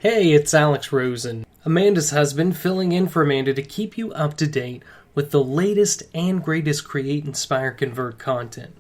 Hey, it's Alex Rosen, Amanda's husband, filling in for Amanda to keep you up to date with the latest and greatest Create, Inspire, Convert content.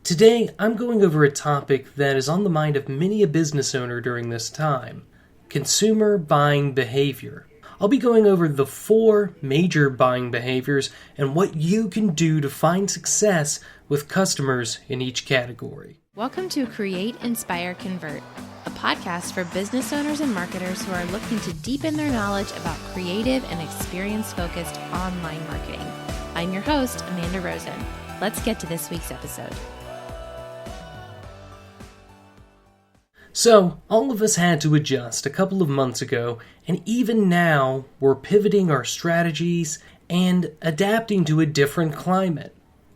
Today, I'm going over a topic that is on the mind of many a business owner during this time: consumer buying behavior. I'll be going over the 4 major buying behaviors and what you can do to find success with customers in each category. Welcome to Create, Inspire, Convert, a podcast for business owners and marketers who are looking to deepen their knowledge about creative and experience-focused online marketing. I'm your host, Amanda Rosen. Let's get to this week's episode. So, all of us had to adjust a couple of months ago, and even now, we're pivoting our strategies and adapting to a different climate.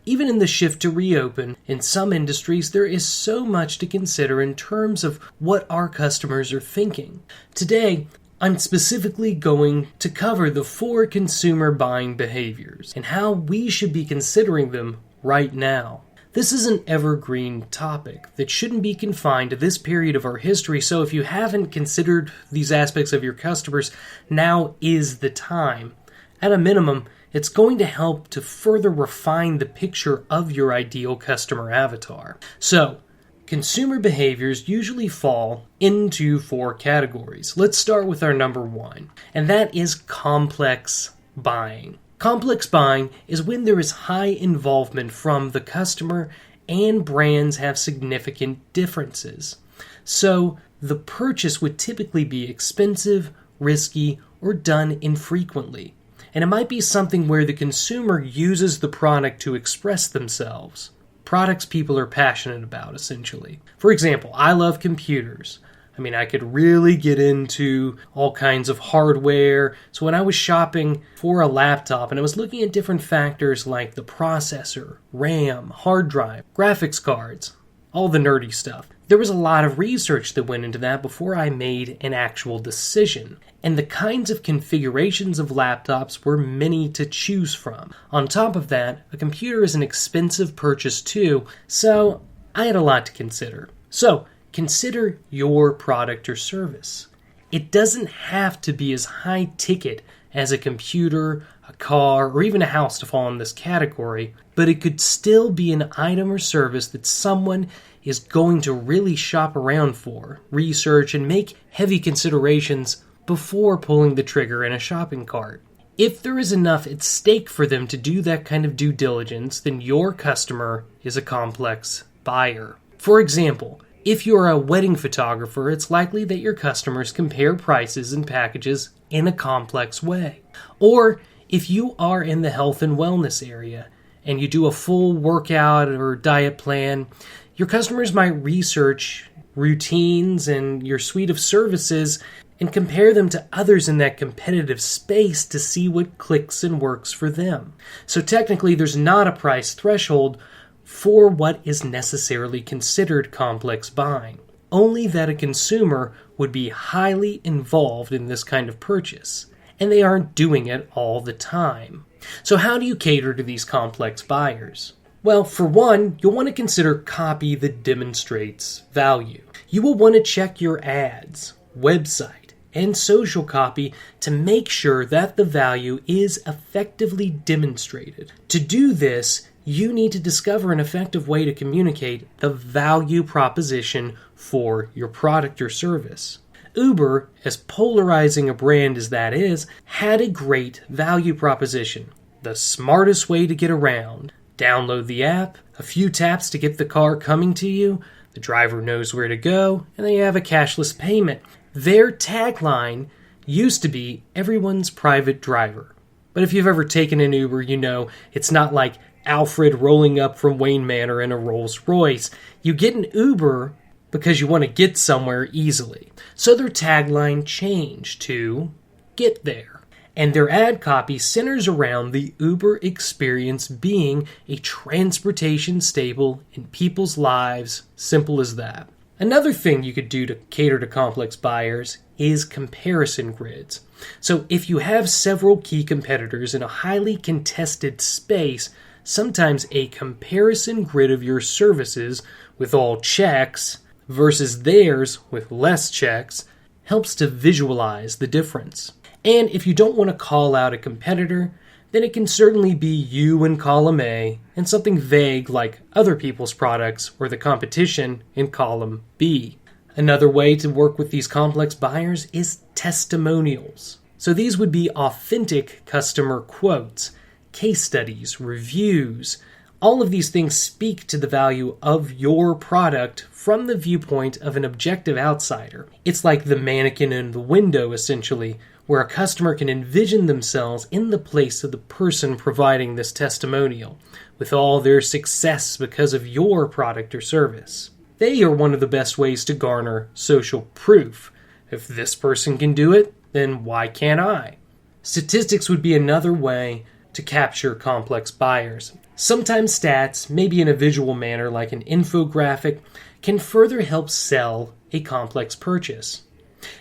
Even in the shift to reopen, in some industries, there is so much to consider in terms of what our customers are thinking. Today, I'm specifically going to cover the 4 consumer buying behaviors and how we should be considering them right now. This is an evergreen topic that shouldn't be confined to this period of our history, so if you haven't considered these aspects of your customers, now is the time. At a minimum, it's going to help to further refine the picture of your ideal customer avatar. So, consumer behaviors usually fall into 4 categories. Let's start with our number 1, and that is complex buying. Complex buying is when there is high involvement from the customer and brands have significant differences. So, the purchase would typically be expensive, risky, or done infrequently. And it might be something where the consumer uses the product to express themselves. Products people are passionate about, essentially. For example, I love computers. I could really get into all kinds of hardware. So when I was shopping for a laptop and I was looking at different factors like the processor, RAM, hard drive, graphics cards, all the nerdy stuff, there was a lot of research that went into that before I made an actual decision. And the kinds of configurations of laptops were many to choose from. On top of that, a computer is an expensive purchase too, so I had a lot to consider. So, consider your product or service. It doesn't have to be as high ticket as a computer, a car, or even a house to fall in this category, but it could still be an item or service that someone is going to really shop around for, research, and make heavy considerations before pulling the trigger in a shopping cart. If there is enough at stake for them to do that kind of due diligence, then your customer is a complex buyer. For example, if you're a wedding photographer, it's likely that your customers compare prices and packages in a complex way. Or if you are in the health and wellness area and you do a full workout or diet plan, your customers might research routines and your suite of services and compare them to others in that competitive space to see what clicks and works for them. So technically, there's not a price threshold for what is necessarily considered complex buying, only that a consumer would be highly involved in this kind of purchase, and they aren't doing it all the time. So how do you cater to these complex buyers? Well, for one, you'll want to consider copy that demonstrates value. You will want to check your ads, website, and social copy to make sure that the value is effectively demonstrated. To do this, you need to discover an effective way to communicate the value proposition for your product or service. Uber, as polarizing a brand as that is, had a great value proposition. The smartest way to get around. Download the app, a few taps to get the car coming to you, the driver knows where to go, and then you have a cashless payment. Their tagline used to be everyone's private driver. But if you've ever taken an Uber, you know it's not like Alfred rolling up from Wayne Manor in a Rolls Royce. You get an Uber because you want to get somewhere easily. So their tagline changed to get there. And their ad copy centers around the Uber experience being a transportation staple in people's lives. Simple as that. Another thing you could do to cater to complex buyers is comparison grids. So if you have several key competitors in a highly contested space, sometimes a comparison grid of your services with all checks versus theirs with less checks helps to visualize the difference. And if you don't want to call out a competitor, then it can certainly be you in column A and something vague like other people's products or the competition in column B. Another way to work with these complex buyers is testimonials. So these would be authentic customer quotes, case studies, reviews. All of these things speak to the value of your product from the viewpoint of an objective outsider. It's like the mannequin in the window, essentially, where a customer can envision themselves in the place of the person providing this testimonial, with all their success because of your product or service. They are one of the best ways to garner social proof. If this person can do it, then why can't I? Statistics would be another way to capture complex buyers. Sometimes stats, maybe in a visual manner like an infographic, can further help sell a complex purchase.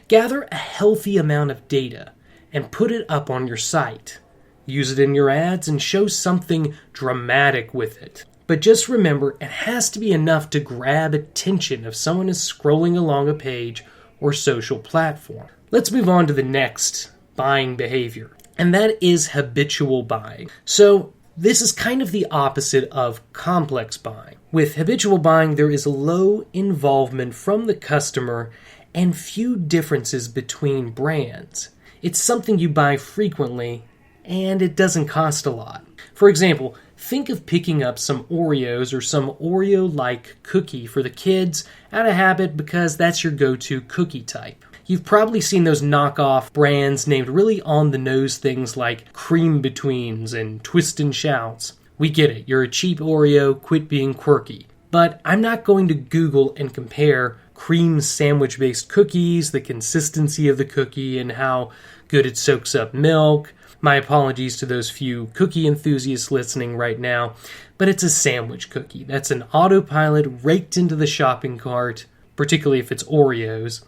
Gather a healthy amount of data and put it up on your site. Use it in your ads and show something dramatic with it. But just remember, it has to be enough to grab attention if someone is scrolling along a page or social platform. Let's move on to the next buying behavior, and that is habitual buying. So this is kind of the opposite of complex buying. With habitual buying, there is low involvement from the customer and few differences between brands. It's something you buy frequently, and it doesn't cost a lot. For example, think of picking up some Oreos or some Oreo-like cookie for the kids out of habit because that's your go-to cookie type. You've probably seen those knockoff brands named really on-the-nose things like Cream Betweens and Twist and Shouts. We get it, you're a cheap Oreo, quit being quirky. But I'm not going to Google and compare cream sandwich-based cookies, the consistency of the cookie, and how good it soaks up milk. My apologies to those few cookie enthusiasts listening right now, but it's a sandwich cookie. That's an autopilot raked into the shopping cart, particularly if it's Oreos.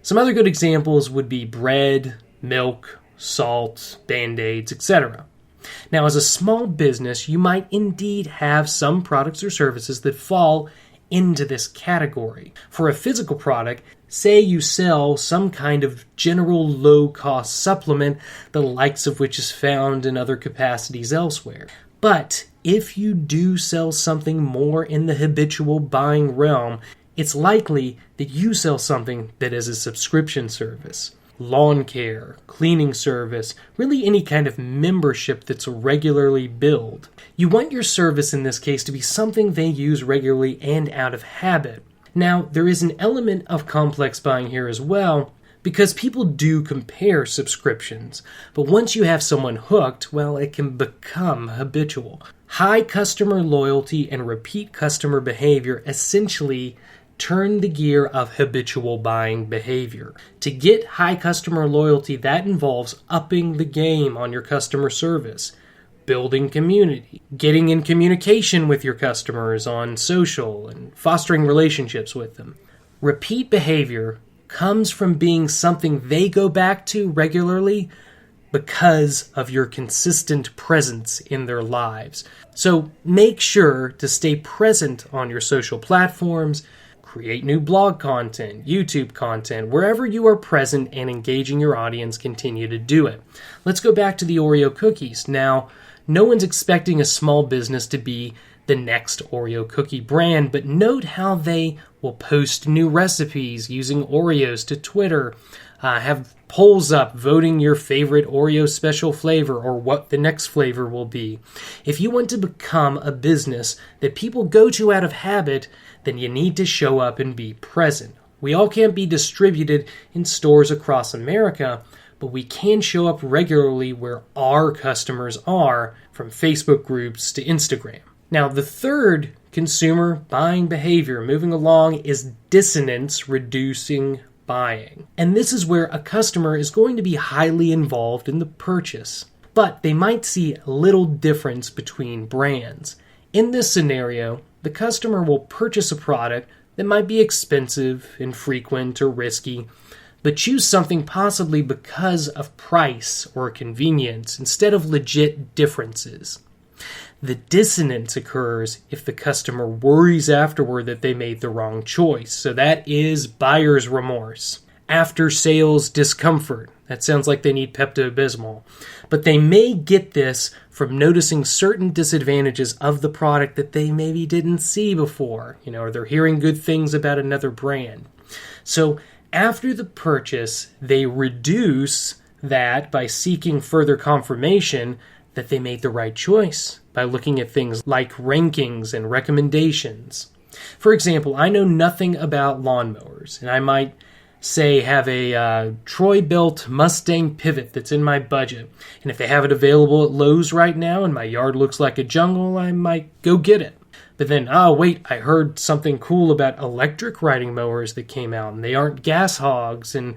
Some other good examples would be bread, milk, salt, Band-Aids, etc. Now, as a small business, you might indeed have some products or services that fall into this category. For a physical product, say you sell some kind of general low-cost supplement, the likes of which is found in other capacities elsewhere. But if you do sell something more in the habitual buying realm, it's likely that you sell something that is a subscription service. Lawn care, cleaning service, really any kind of membership that's regularly billed. You want your service in this case to be something they use regularly and out of habit. Now, there is an element of complex buying here as well, because people do compare subscriptions, but once you have someone hooked, well, it can become habitual. High customer loyalty and repeat customer behavior essentially turn the gear of habitual buying behavior. To get high customer loyalty, that involves upping the game on your customer service, building community, getting in communication with your customers on social, and fostering relationships with them. Repeat behavior comes from being something they go back to regularly because of your consistent presence in their lives. So make sure to stay present on your social platforms, create new blog content, YouTube content, wherever you are present and engaging your audience, continue to do it. Let's go back to the Oreo cookies. Now, no one's expecting a small business to be the next Oreo cookie brand, but note how they will post new recipes using Oreos to Twitter, have polls up voting your favorite Oreo special flavor or what the next flavor will be. If you want to become a business that people go to out of habit, then you need to show up and be present. We all can't be distributed in stores across America, but we can show up regularly where our customers are, from Facebook groups to Instagram. Now, the third consumer buying behavior moving along is dissonance reducing buying. And this is where a customer is going to be highly involved in the purchase, but they might see little difference between brands. In this scenario, the customer will purchase a product that might be expensive, infrequent, or risky, but choose something possibly because of price or convenience instead of legit differences. The dissonance occurs if the customer worries afterward that they made the wrong choice, so that is buyer's remorse. after sales discomfort. That sounds like they need Pepto-Bismol. But they may get this from noticing certain disadvantages of the product that they maybe didn't see before, or they're hearing good things about another brand. So after the purchase, they reduce that by seeking further confirmation that they made the right choice by looking at things like rankings and recommendations. For example, I know nothing about lawnmowers, and I might say have a Troy-built Mustang pivot that's in my budget. And if they have it available at Lowe's right now and my yard looks like a jungle, I might go get it. But then, wait, I heard something cool about electric riding mowers that came out, and they aren't gas hogs, and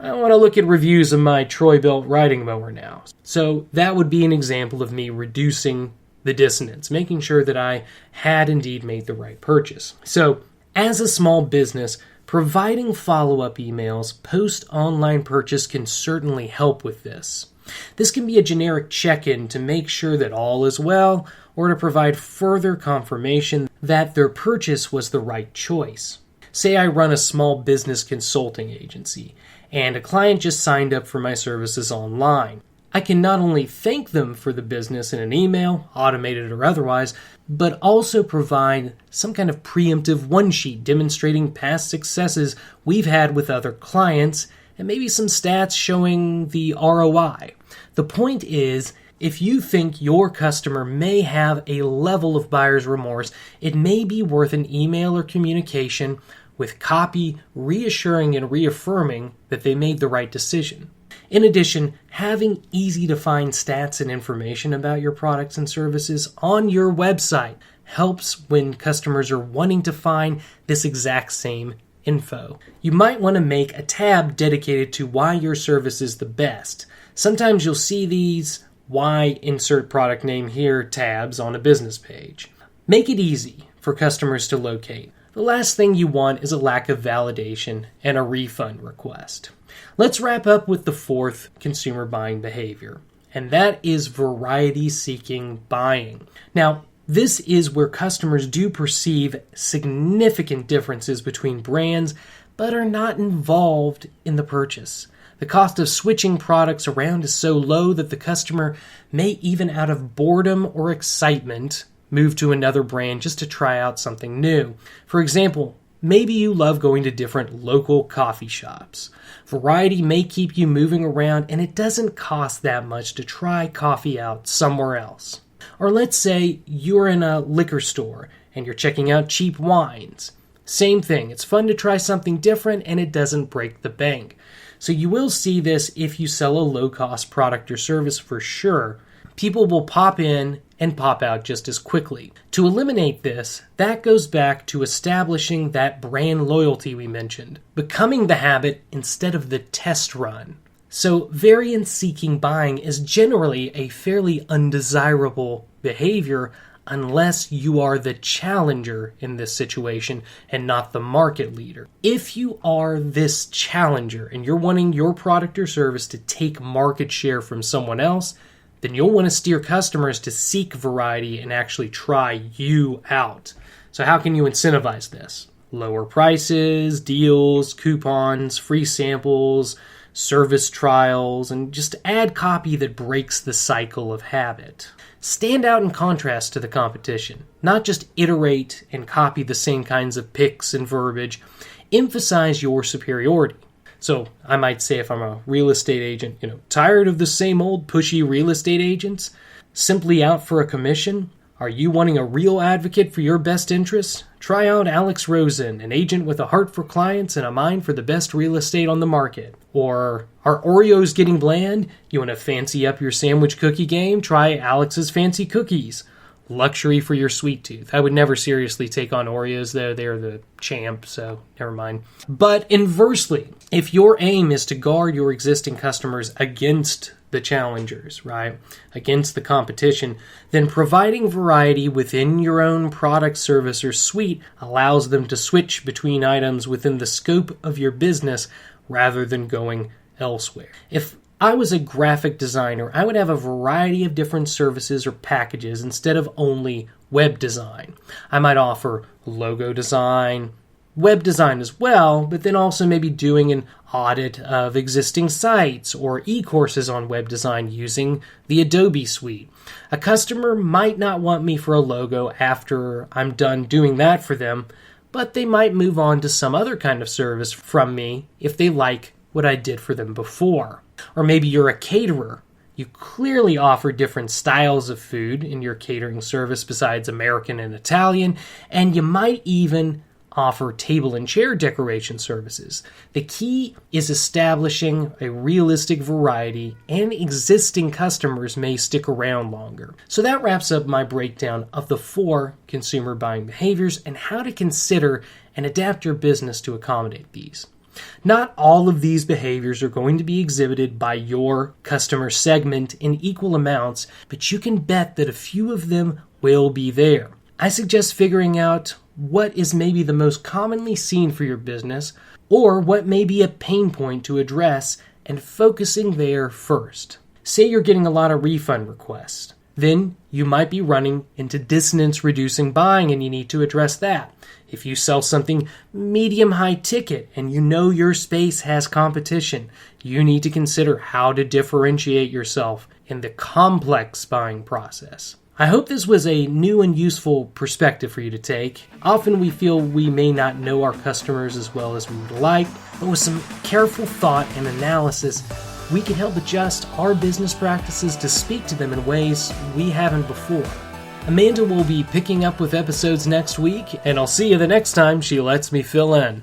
I want to look at reviews of my Troy-built riding mower now. So that would be an example of me reducing the dissonance, making sure that I had indeed made the right purchase. So as a small business, providing follow-up emails post-online purchase can certainly help with this. This can be a generic check-in to make sure that all is well, or to provide further confirmation that their purchase was the right choice. Say I run a small business consulting agency, and a client just signed up for my services online. I can not only thank them for the business in an email, automated or otherwise, but also provide some kind of preemptive one-sheet demonstrating past successes we've had with other clients, and maybe some stats showing the ROI. The point is, if you think your customer may have a level of buyer's remorse, it may be worth an email or communication with copy reassuring and reaffirming that they made the right decision. In addition, having easy-to-find stats and information about your products and services on your website helps when customers are wanting to find this exact same info. You might want to make a tab dedicated to why your service is the best. Sometimes you'll see these why insert product name here tabs on a business page. Make it easy for customers to locate. The last thing you want is a lack of validation and a refund request. Let's wrap up with the fourth consumer buying behavior, and that is variety-seeking buying. Now, this is where customers do perceive significant differences between brands, but are not involved in the purchase. The cost of switching products around is so low that the customer may, even out of boredom or excitement, move to another brand just to try out something new. For example, maybe you love going to different local coffee shops. Variety may keep you moving around, and it doesn't cost that much to try coffee out somewhere else. Or let's say you're in a liquor store and you're checking out cheap wines. Same thing, it's fun to try something different and it doesn't break the bank. So you will see this if you sell a low-cost product or service for sure. People will pop in and pop out just as quickly. To eliminate this, that goes back to establishing that brand loyalty we mentioned, becoming the habit instead of the test run. So variance-seeking buying is generally a fairly undesirable behavior unless you are the challenger in this situation and not the market leader. If you are this challenger and you're wanting your product or service to take market share from someone else, then you'll want to steer customers to seek variety and actually try you out. So how can you incentivize this? Lower prices, deals, coupons, free samples, service trials, and just add copy that breaks the cycle of habit. Stand out in contrast to the competition. Not just iterate and copy the same kinds of pics and verbiage. Emphasize your superiority. So I might say if I'm a real estate agent, tired of the same old pushy real estate agents, simply out for a commission? Are you wanting a real advocate for your best interests? Try out Alex Rosen, an agent with a heart for clients and a mind for the best real estate on the market. Or, are Oreos getting bland? You want to fancy up your sandwich cookie game? Try Alex's Fancy Cookies. Luxury for your sweet tooth. I would never seriously take on Oreos, though. They're the champ, so never mind. But inversely, if your aim is to guard your existing customers against the challengers, right, against the competition, then providing variety within your own product, service, or suite allows them to switch between items within the scope of your business rather than going elsewhere. If I was a graphic designer, I would have a variety of different services or packages instead of only web design. I might offer logo design, web design as well, but then also maybe doing an audit of existing sites or e-courses on web design using the Adobe suite. A customer might not want me for a logo after I'm done doing that for them, but they might move on to some other kind of service from me if they like what I did for them before. Or maybe you're a caterer. You clearly offer different styles of food in your catering service besides American and Italian, and you might even offer table and chair decoration services. The key is establishing a realistic variety, and existing customers may stick around longer. So that wraps up my breakdown of the 4 consumer buying behaviors and how to consider and adapt your business to accommodate these. Not all of these behaviors are going to be exhibited by your customer segment in equal amounts, but you can bet that a few of them will be there. I suggest figuring out what is maybe the most commonly seen for your business, or what may be a pain point to address, and focusing there first. Say you're getting a lot of refund requests. Then you might be running into dissonance reducing buying and you need to address that. If you sell something medium high ticket and you know your space has competition, you need to consider how to differentiate yourself in the complex buying process. I hope this was a new and useful perspective for you to take. Often we feel we may not know our customers as well as we would like, but with some careful thought and analysis, we can help adjust our business practices to speak to them in ways we haven't before. Amanda will be picking up with episodes next week, and I'll see you the next time she lets me fill in.